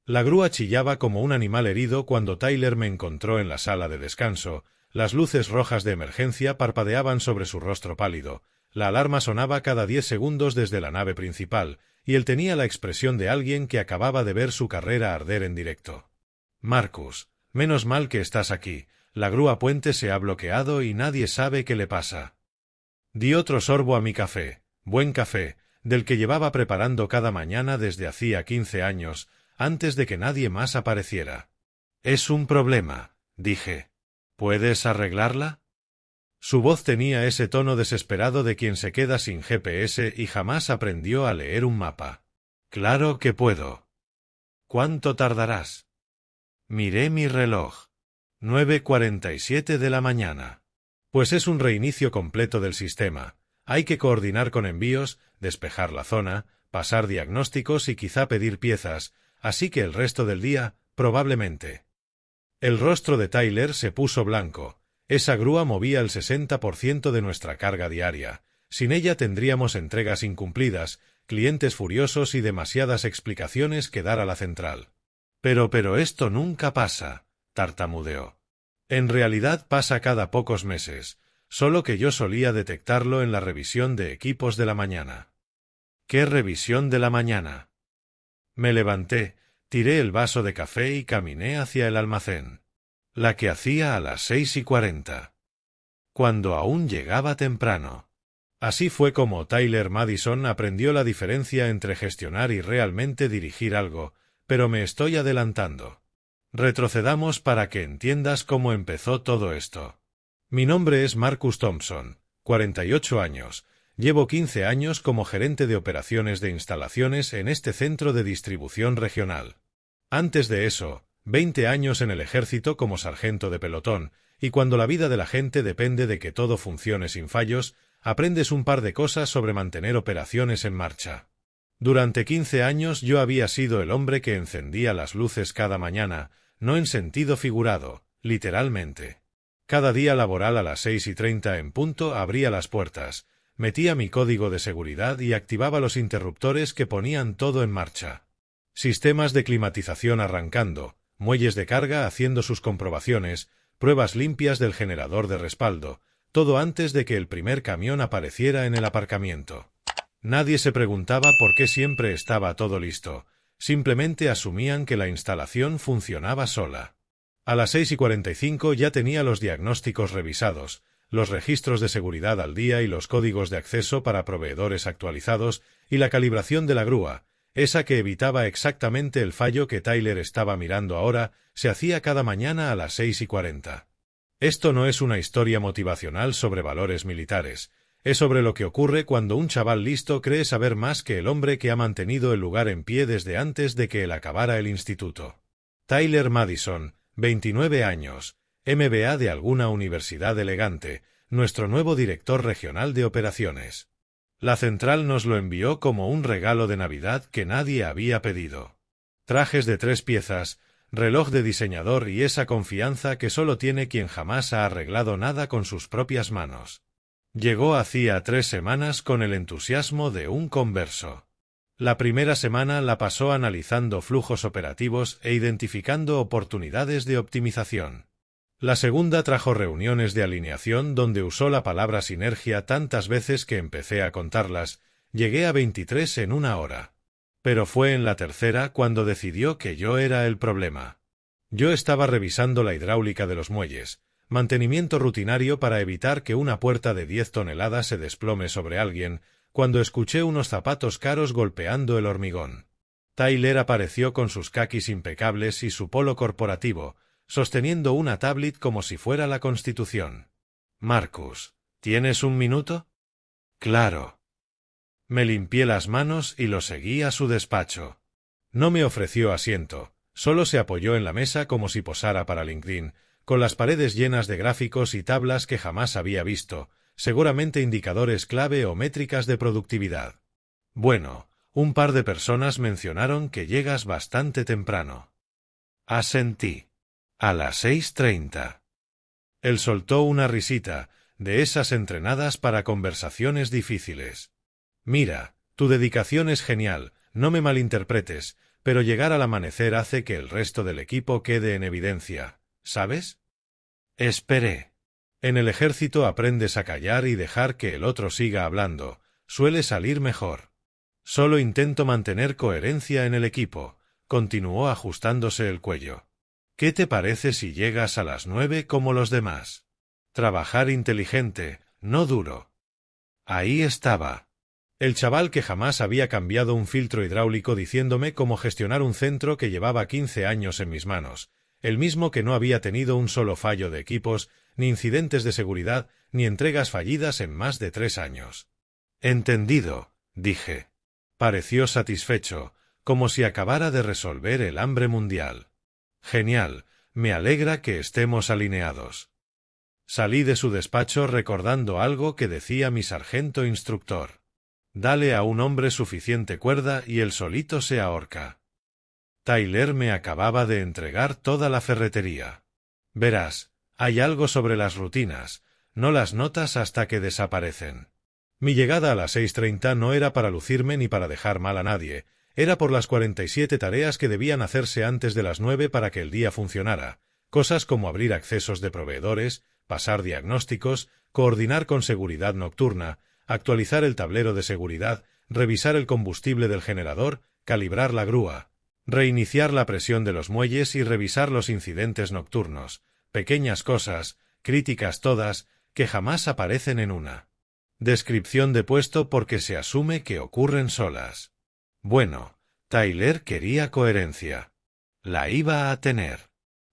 La grúa chillaba como un animal herido cuando Tyler me encontró en la sala de descanso. Las luces rojas de emergencia parpadeaban sobre su rostro pálido. La alarma sonaba cada 10 segundos desde la nave principal, y él tenía la expresión de alguien que acababa de ver su carrera arder en directo. Marcus, menos mal que estás aquí. La grúa puente se ha bloqueado y nadie sabe qué le pasa. Di otro sorbo a mi café, buen café, del que llevaba preparando cada mañana desde hacía 15 años, antes de que nadie más apareciera. Es un problema, dije. ¿Puedes arreglarla? Su voz tenía ese tono desesperado de quien se queda sin GPS y jamás aprendió a leer un mapa. Claro que puedo. ¿Cuánto tardarás? Miré mi reloj. 9:47 de la mañana. Pues es un reinicio completo del sistema. Hay que coordinar con envíos, despejar la zona, pasar diagnósticos y quizá pedir piezas, así que el resto del día, probablemente. El rostro de Tyler se puso blanco. Esa grúa movía el 60% de nuestra carga diaria. Sin ella tendríamos entregas incumplidas, clientes furiosos y demasiadas explicaciones que dar a la central. Pero esto nunca pasa, tartamudeó. En realidad pasa cada pocos meses, solo que yo solía detectarlo en la revisión de equipos de la mañana. ¿Qué revisión de la mañana? Me levanté, tiré el vaso de café y caminé hacia el almacén. La que hacía a las 6:40. Cuando aún llegaba temprano. Así fue como Tyler Madison aprendió la diferencia entre gestionar y realmente dirigir algo, pero me estoy adelantando. Retrocedamos para que entiendas cómo empezó todo esto. Mi nombre es Marcus Thompson, 48 años. Llevo 15 años como gerente de operaciones de instalaciones en este centro de distribución regional. Antes de eso, 20 años en el ejército como sargento de pelotón, y cuando la vida de la gente depende de que todo funcione sin fallos, aprendes un par de cosas sobre mantener operaciones en marcha. Durante 15 años yo había sido el hombre que encendía las luces cada mañana, no en sentido figurado, literalmente. Cada día laboral a las 6:30 en punto abría las puertas, metía mi código de seguridad y activaba los interruptores que ponían todo en marcha. Sistemas de climatización arrancando, muelles de carga haciendo sus comprobaciones, pruebas limpias del generador de respaldo, todo antes de que el primer camión apareciera en el aparcamiento. Nadie se preguntaba por qué siempre estaba todo listo, simplemente asumían que la instalación funcionaba sola. A las 6:45 ya tenía los diagnósticos revisados, los registros de seguridad al día y los códigos de acceso para proveedores actualizados y la calibración de la grúa, esa que evitaba exactamente el fallo que Tyler estaba mirando ahora, se hacía cada mañana a las 6:40. Esto no es una historia motivacional sobre valores militares, es sobre lo que ocurre cuando un chaval listo cree saber más que el hombre que ha mantenido el lugar en pie desde antes de que él acabara el instituto. Tyler Madison, 29 años, MBA de alguna universidad elegante, nuestro nuevo director regional de operaciones. La central nos lo envió como un regalo de Navidad que nadie había pedido. Trajes de 3 piezas, reloj de diseñador y esa confianza que solo tiene quien jamás ha arreglado nada con sus propias manos. Llegó hacía 3 semanas con el entusiasmo de un converso. La primera semana la pasó analizando flujos operativos e identificando oportunidades de optimización. La segunda trajo reuniones de alineación donde usó la palabra sinergia tantas veces que empecé a contarlas, llegué a 23 en una hora. Pero fue en la tercera cuando decidió que yo era el problema. Yo estaba revisando la hidráulica de los muelles, mantenimiento rutinario para evitar que una puerta de 10 toneladas se desplome sobre alguien, cuando escuché unos zapatos caros golpeando el hormigón. Tyler apareció con sus caquis impecables y su polo corporativo, sosteniendo una tablet como si fuera la Constitución. Marcus, ¿tienes un minuto? Claro. Me limpié las manos y lo seguí a su despacho. No me ofreció asiento, solo se apoyó en la mesa como si posara para LinkedIn, con las paredes llenas de gráficos y tablas que jamás había visto, seguramente indicadores clave o métricas de productividad. Bueno, un par de personas mencionaron que llegas bastante temprano. Asentí. A las 6:30. Él soltó una risita, de esas entrenadas para conversaciones difíciles. Mira, tu dedicación es genial, no me malinterpretes, pero llegar al amanecer hace que el resto del equipo quede en evidencia, ¿sabes? Esperé. En el ejército aprendes a callar y dejar que el otro siga hablando, suele salir mejor. Solo intento mantener coherencia en el equipo, continuó ajustándose el cuello. ¿Qué te parece si llegas a las 9 como los demás? Trabajar inteligente, no duro. Ahí estaba. El chaval que jamás había cambiado un filtro hidráulico diciéndome cómo gestionar un centro que llevaba 15 años en mis manos, el mismo que no había tenido un solo fallo de equipos, ni incidentes de seguridad, ni entregas fallidas en más de 3 años. Entendido, dije. Pareció satisfecho, como si acabara de resolver el hambre mundial. Genial, me alegra que estemos alineados. Salí de su despacho recordando algo que decía mi sargento instructor. Dale a un hombre suficiente cuerda y él solito se ahorca. Tyler me acababa de entregar toda la ferretería. Verás, hay algo sobre las rutinas, no las notas hasta que desaparecen. Mi llegada a las 6:30 no era para lucirme ni para dejar mal a nadie, era por las 47 tareas que debían hacerse antes de las 9 para que el día funcionara, cosas como abrir accesos de proveedores, pasar diagnósticos, coordinar con seguridad nocturna, actualizar el tablero de seguridad, revisar el combustible del generador, calibrar la grúa, reiniciar la presión de los muelles y revisar los incidentes nocturnos, pequeñas cosas, críticas todas, que jamás aparecen en una descripción de puesto porque se asume que ocurren solas. Bueno, Tyler quería coherencia. La iba a tener.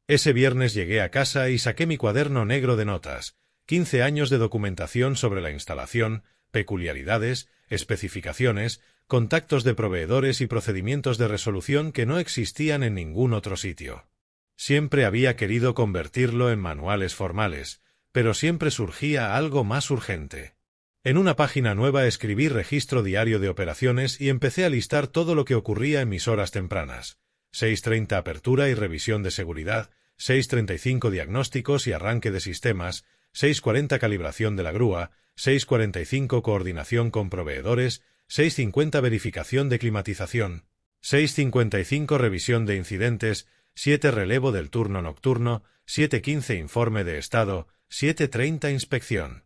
Ese viernes llegué a casa y saqué mi cuaderno negro de notas, 15 años de documentación sobre la instalación, peculiaridades, especificaciones, contactos de proveedores y procedimientos de resolución que no existían en ningún otro sitio. Siempre había querido convertirlo en manuales formales, pero siempre surgía algo más urgente. En una página nueva escribí registro diario de operaciones y empecé a listar todo lo que ocurría en mis horas tempranas. 6:30 apertura y revisión de seguridad, 6:35 diagnósticos y arranque de sistemas, 6:40 calibración de la grúa, 6:45 coordinación con proveedores, 6:50 verificación de climatización, 6:55 revisión de incidentes, 7 relevo del turno nocturno, 7:15 informe de estado, 7:30 inspección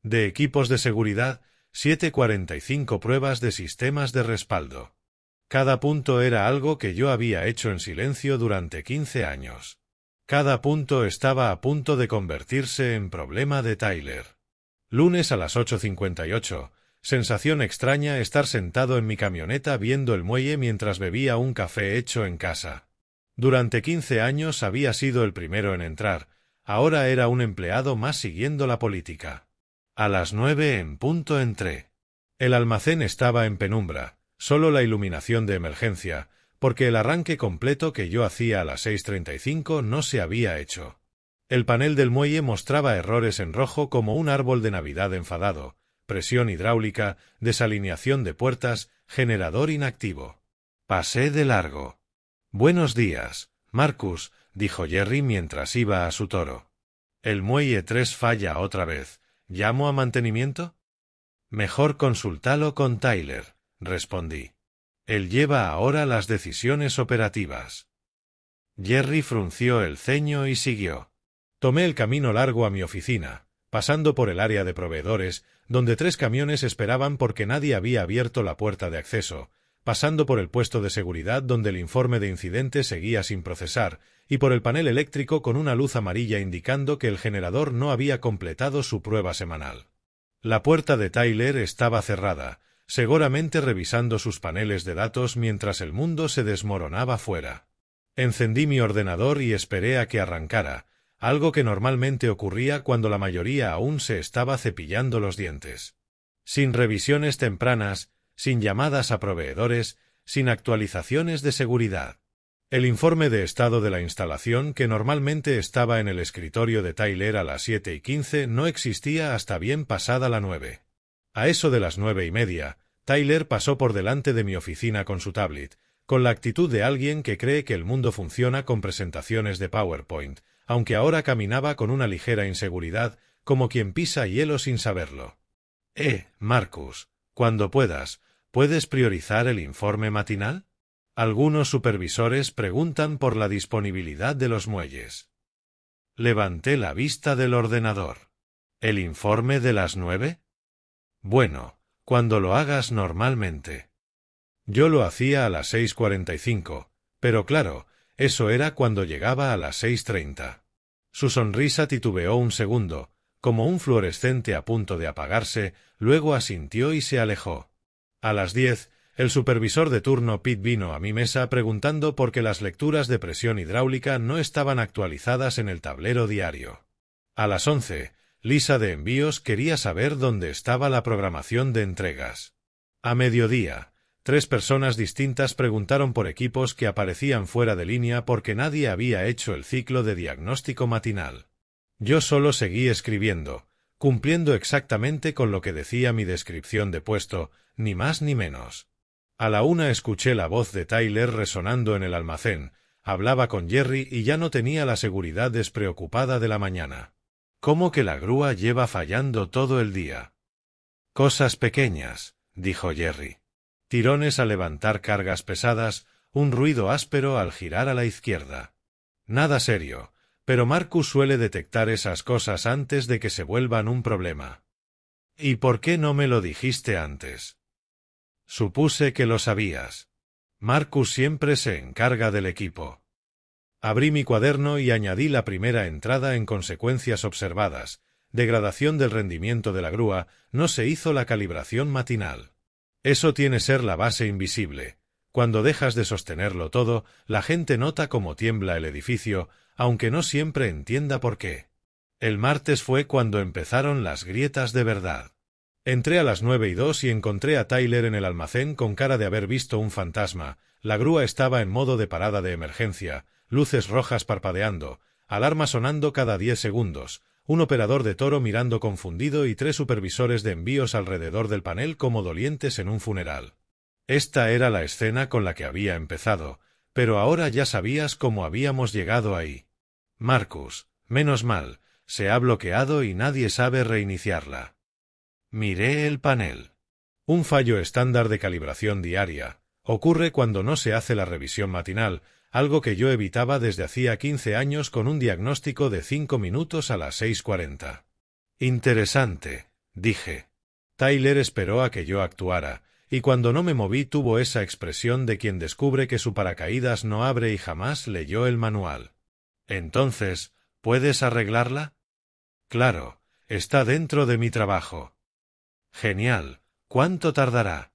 de equipos de seguridad, 7:45 pruebas de sistemas de respaldo. Cada punto era algo que yo había hecho en silencio durante 15 años. Cada punto estaba a punto de convertirse en problema de Tyler. Lunes a las 8:58. Sensación extraña estar sentado en mi camioneta viendo el muelle mientras bebía un café hecho en casa. Durante 15 años había sido el primero en entrar, ahora era un empleado más siguiendo la política. A las 9 en punto entré. El almacén estaba en penumbra, solo la iluminación de emergencia, porque el arranque completo que yo hacía a las 6:35 no se había hecho. El panel del muelle mostraba errores en rojo como un árbol de Navidad enfadado, presión hidráulica, desalineación de puertas, generador inactivo. Pasé de largo. Buenos días, Marcus, dijo Jerry mientras iba a su toro. El muelle 3 falla otra vez. ¿Llamo a mantenimiento? Mejor consultalo con Tyler, respondí. Él lleva ahora las decisiones operativas. Jerry frunció el ceño y siguió. Tomé el camino largo a mi oficina, pasando por el área de proveedores, donde 3 camiones esperaban porque nadie había abierto la puerta de acceso, pasando por el puesto de seguridad donde el informe de incidente seguía sin procesar, y por el panel eléctrico con una luz amarilla indicando que el generador no había completado su prueba semanal. La puerta de Tyler estaba cerrada, seguramente revisando sus paneles de datos mientras el mundo se desmoronaba fuera. Encendí mi ordenador y esperé a que arrancara, algo que normalmente ocurría cuando la mayoría aún se estaba cepillando los dientes. Sin revisiones tempranas, sin llamadas a proveedores, sin actualizaciones de seguridad. El informe de estado de la instalación, que normalmente estaba en el escritorio de Tyler a las 7:15, no existía hasta bien pasada la 9. A eso de las 9:30, Tyler pasó por delante de mi oficina con su tablet, con la actitud de alguien que cree que el mundo funciona con presentaciones de PowerPoint, aunque ahora caminaba con una ligera inseguridad, como quien pisa hielo sin saberlo. Marcus, cuando puedas, ¿puedes priorizar el informe matinal? Algunos supervisores preguntan por la disponibilidad de los muelles. Levanté la vista del ordenador. ¿El informe de las 9? Bueno, cuando lo hagas normalmente. Yo lo hacía a las 6:45, pero claro, eso era cuando llegaba a las 6:30. Su sonrisa titubeó un segundo, como un fluorescente a punto de apagarse, luego asintió y se alejó. A las 10, el supervisor de turno Pete vino a mi mesa preguntando por qué las lecturas de presión hidráulica no estaban actualizadas en el tablero diario. A las 11, Lisa de envíos quería saber dónde estaba la programación de entregas. A mediodía, 3 personas distintas preguntaron por equipos que aparecían fuera de línea porque nadie había hecho el ciclo de diagnóstico matinal. Yo solo seguí escribiendo, cumpliendo exactamente con lo que decía mi descripción de puesto, ni más ni menos. A la 1 escuché la voz de Tyler resonando en el almacén, hablaba con Jerry y ya no tenía la seguridad despreocupada de la mañana. ¿Cómo que la grúa lleva fallando todo el día? Cosas pequeñas, dijo Jerry. Tirones al levantar cargas pesadas, un ruido áspero al girar a la izquierda. Nada serio, pero Marcus suele detectar esas cosas antes de que se vuelvan un problema. ¿Y por qué no me lo dijiste antes? Supuse que lo sabías. Marcus siempre se encarga del equipo. Abrí mi cuaderno y añadí la primera entrada en consecuencias observadas. Degradación del rendimiento de la grúa, no se hizo la calibración matinal. Eso tiene que ser la base invisible. Cuando dejas de sostenerlo todo, la gente nota cómo tiembla el edificio, aunque no siempre entienda por qué. El martes fue cuando empezaron las grietas de verdad. Entré a las 9:02 y encontré a Tyler en el almacén con cara de haber visto un fantasma. La grúa estaba en modo de parada de emergencia, luces rojas parpadeando, alarma sonando cada 10 segundos, un operador de toro mirando confundido y 3 supervisores de envíos alrededor del panel como dolientes en un funeral. Esta era la escena con la que había empezado, pero ahora ya sabías cómo habíamos llegado ahí. Marcus, menos mal, se ha bloqueado y nadie sabe reiniciarla. Miré el panel. Un fallo estándar de calibración diaria. Ocurre cuando no se hace la revisión matinal, algo que yo evitaba desde hacía 15 años con un diagnóstico de 5 minutos a las 6:40. Interesante, dije. Tyler esperó a que yo actuara, y cuando no me moví tuvo esa expresión de quien descubre que su paracaídas no abre y jamás leyó el manual. Entonces, ¿puedes arreglarla? Claro, está dentro de mi trabajo. Genial, ¿cuánto tardará?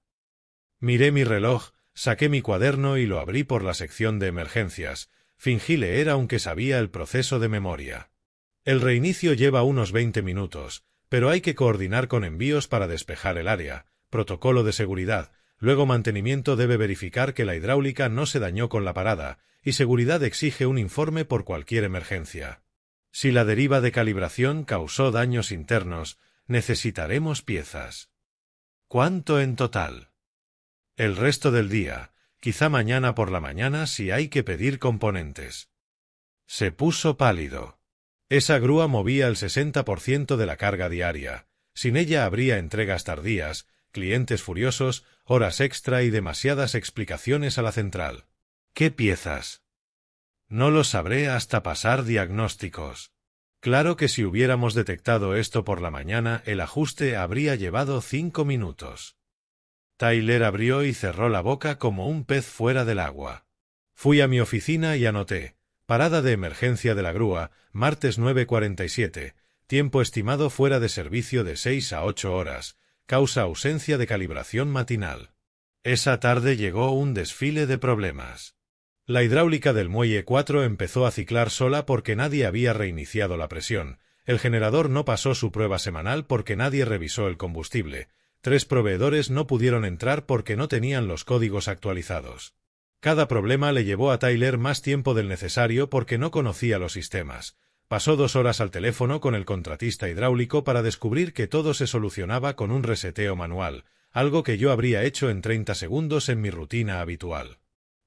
Miré mi reloj, saqué mi cuaderno y lo abrí por la sección de emergencias. Fingí leer aunque sabía el proceso de memoria. El reinicio lleva unos 20 minutos, pero hay que coordinar con envíos para despejar el área, protocolo de seguridad, luego mantenimiento debe verificar que la hidráulica no se dañó con la parada, y seguridad exige un informe por cualquier emergencia. Si la deriva de calibración causó daños internos, necesitaremos piezas. ¿Cuánto en total? El resto del día, quizá mañana por la mañana si hay que pedir componentes. Se puso pálido. Esa grúa movía el 60% de la carga diaria. Sin ella habría entregas tardías, clientes furiosos, horas extra y demasiadas explicaciones a la central. ¿Qué piezas? No lo sabré hasta pasar diagnósticos. Claro que si hubiéramos detectado esto por la mañana, el ajuste habría llevado 5 minutos. Tyler abrió y cerró la boca como un pez fuera del agua. Fui a mi oficina y anoté: parada de emergencia de la grúa, martes 9:47, tiempo estimado fuera de servicio de 6 a 8 horas, causa ausencia de calibración matinal. Esa tarde llegó un desfile de problemas. La hidráulica del muelle 4 empezó a ciclar sola porque nadie había reiniciado la presión, el generador no pasó su prueba semanal porque nadie revisó el combustible, 3 proveedores no pudieron entrar porque no tenían los códigos actualizados. Cada problema le llevó a Tyler más tiempo del necesario porque no conocía los sistemas. Pasó 2 horas al teléfono con el contratista hidráulico para descubrir que todo se solucionaba con un reseteo manual, algo que yo habría hecho en 30 segundos en mi rutina habitual.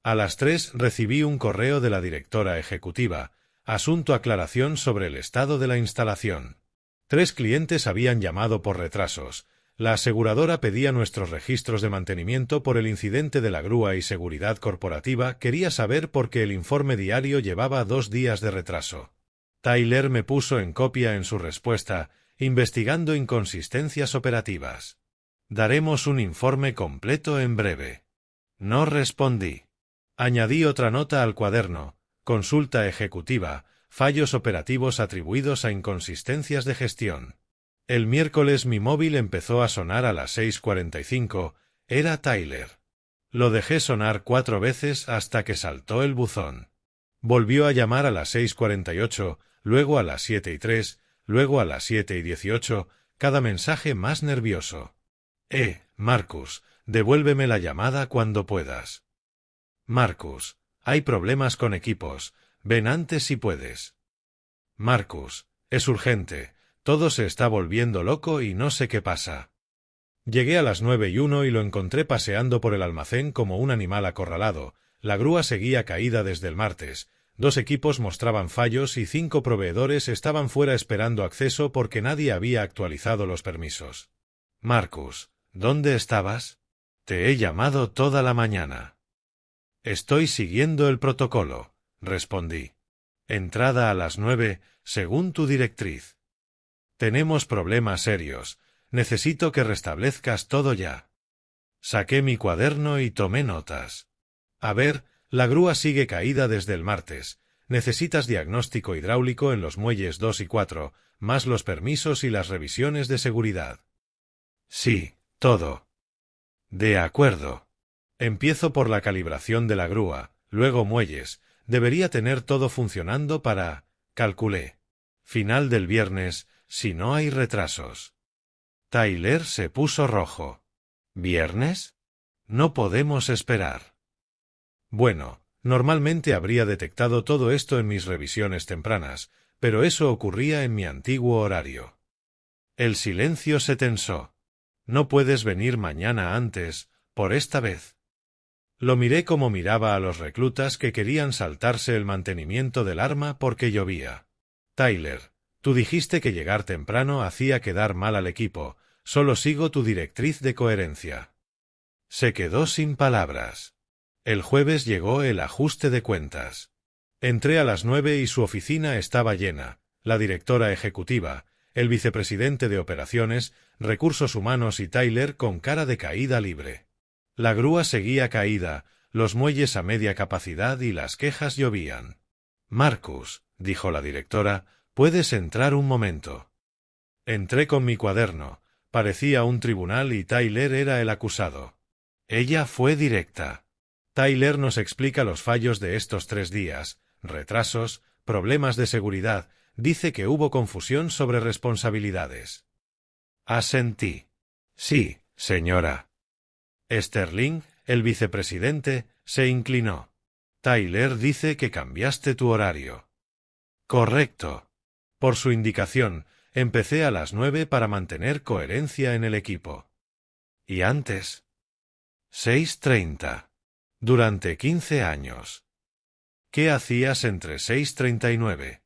A las 3 recibí un correo de la directora ejecutiva, asunto aclaración sobre el estado de la instalación. 3 clientes habían llamado por retrasos. La aseguradora pedía nuestros registros de mantenimiento por el incidente de la grúa y seguridad corporativa quería saber por qué el informe diario llevaba 2 días de retraso. Tyler me puso en copia en su respuesta, investigando inconsistencias operativas. Daremos un informe completo en breve. No respondí. Añadí otra nota al cuaderno, consulta ejecutiva, fallos operativos atribuidos a inconsistencias de gestión. El miércoles mi móvil empezó a sonar a las 6:45, era Tyler. Lo dejé sonar 4 veces hasta que saltó el buzón. Volvió a llamar a las 6:48, luego a las 7:03, luego a las 7:18, cada mensaje más nervioso. Marcus, devuélveme la llamada cuando puedas. Marcus, hay problemas con equipos, ven antes si puedes. Marcus, es urgente, todo se está volviendo loco y no sé qué pasa. Llegué a las 9:01 y lo encontré paseando por el almacén como un animal acorralado. La grúa seguía caída desde el martes. 2 equipos mostraban fallos y 5 proveedores estaban fuera esperando acceso porque nadie había actualizado los permisos. Marcus, ¿dónde estabas? Te he llamado toda la mañana. Estoy siguiendo el protocolo, respondí. Entrada a las 9, según tu directriz. Tenemos problemas serios. Necesito que restablezcas todo ya. Saqué mi cuaderno y tomé notas. A ver, la grúa sigue caída desde el martes. Necesitas diagnóstico hidráulico en los muelles 2 y 4, más los permisos y las revisiones de seguridad. Sí, todo. De acuerdo. Empiezo por la calibración de la grúa, luego muelles. Debería tener todo funcionando para... calculé. Final del viernes, si no hay retrasos. Tyler se puso rojo. ¿Viernes? No podemos esperar. Bueno, normalmente habría detectado todo esto en mis revisiones tempranas, pero eso ocurría en mi antiguo horario. El silencio se tensó. No puedes venir mañana antes, por esta vez. Lo miré como miraba a los reclutas que querían saltarse el mantenimiento del arma porque llovía. Tyler, tú dijiste que llegar temprano hacía quedar mal al equipo, solo sigo tu directriz de coherencia. Se quedó sin palabras. El jueves llegó el ajuste de cuentas. Entré a las 9 y su oficina estaba llena, la directora ejecutiva, el vicepresidente de operaciones, recursos humanos y Tyler con cara de caída libre. La grúa seguía caída, los muelles a media capacidad y las quejas llovían. Marcus, dijo la directora, puedes entrar un momento. Entré con mi cuaderno, parecía un tribunal y Tyler era el acusado. Ella fue directa. Tyler nos explica los fallos de estos 3 días, retrasos, problemas de seguridad, dice que hubo confusión sobre responsabilidades. Asentí. Sí, señora. Sterling, el vicepresidente, se inclinó. Tyler dice que cambiaste tu horario. Correcto. Por su indicación, empecé a las 9 para mantener coherencia en el equipo. ¿Y antes? 6:30. Durante 15 años. ¿Qué hacías entre 6:30 y 9?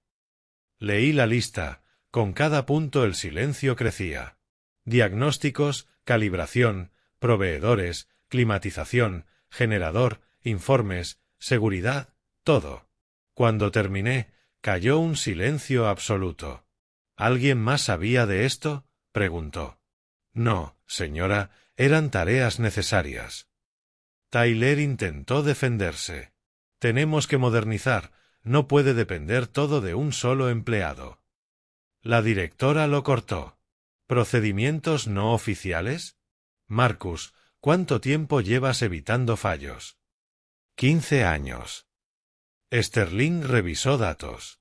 Leí la lista, con cada punto el silencio crecía. Diagnósticos, calibración, proveedores, climatización, generador, informes, seguridad, todo. Cuando terminé, cayó un silencio absoluto. ¿Alguien más sabía de esto?, preguntó. No, señora, eran tareas necesarias. Tyler intentó defenderse. Tenemos que modernizar, no puede depender todo de un solo empleado. La directora lo cortó. ¿Procedimientos no oficiales? Marcus, ¿cuánto tiempo llevas evitando fallos? 15 años. Sterling revisó datos.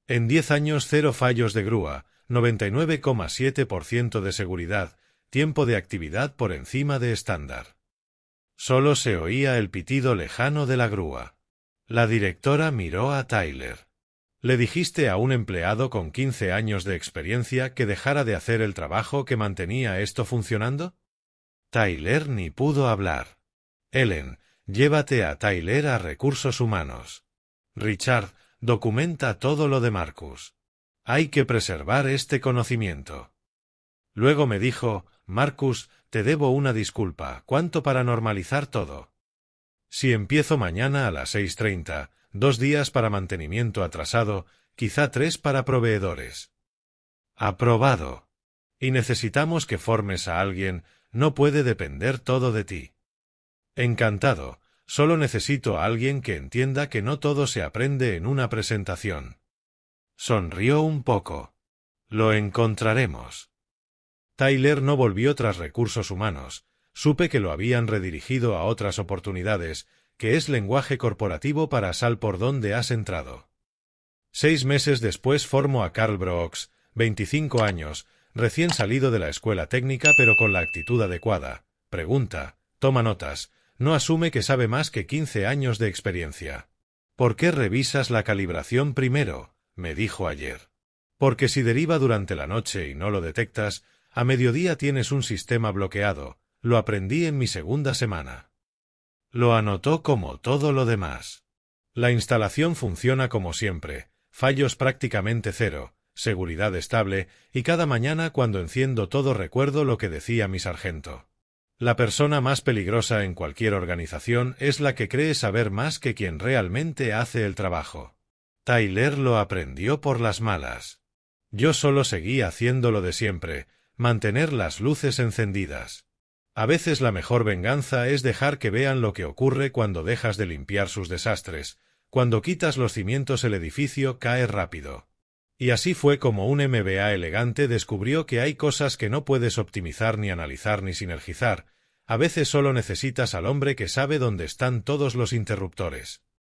En 10 años 0 fallos de grúa, 99,7% de seguridad, tiempo de actividad por encima de estándar. Solo se oía el pitido lejano de la grúa. La directora miró a Tyler. ¿Le dijiste a un empleado con 15 años de experiencia que dejara de hacer el trabajo que mantenía esto funcionando? Tyler ni pudo hablar. Ellen, llévate a Tyler a recursos humanos. Richard, documenta todo lo de Marcus. Hay que preservar este conocimiento. Luego me dijo, Marcus, te debo una disculpa. ¿Cuánto para normalizar todo? Si empiezo mañana a las 6:30, 2 días para mantenimiento atrasado, quizá 3 para proveedores. Aprobado. Y necesitamos que formes a alguien, no puede depender todo de ti. Encantado, solo necesito a alguien que entienda que no todo se aprende en una presentación. Sonrió un poco. Lo encontraremos. Tyler no volvió tras recursos humanos. Supe que lo habían redirigido a otras oportunidades, que es lenguaje corporativo para sal por donde has entrado. 6 meses después formo a Carl Brooks, 25 años, recién salido de la escuela técnica pero con la actitud adecuada. Pregunta, toma notas, no asume que sabe más que 15 años de experiencia. ¿Por qué revisas la calibración primero?, me dijo ayer. Porque si deriva durante la noche y no lo detectas, a mediodía tienes un sistema bloqueado. Lo aprendí en mi segunda semana. Lo anotó como todo lo demás. La instalación funciona como siempre, fallos prácticamente cero, seguridad estable, y cada mañana cuando enciendo todo recuerdo lo que decía mi sargento. La persona más peligrosa en cualquier organización es la que cree saber más que quien realmente hace el trabajo. Tyler lo aprendió por las malas. Yo solo seguí haciendo lo de siempre, mantener las luces encendidas. A veces la mejor venganza es dejar que vean lo que ocurre cuando dejas de limpiar sus desastres. Cuando quitas los cimientos el edificio cae rápido. Y así fue como un MBA elegante descubrió que hay cosas que no puedes optimizar ni analizar ni sinergizar. A veces solo necesitas al hombre que sabe dónde están todos los interruptores.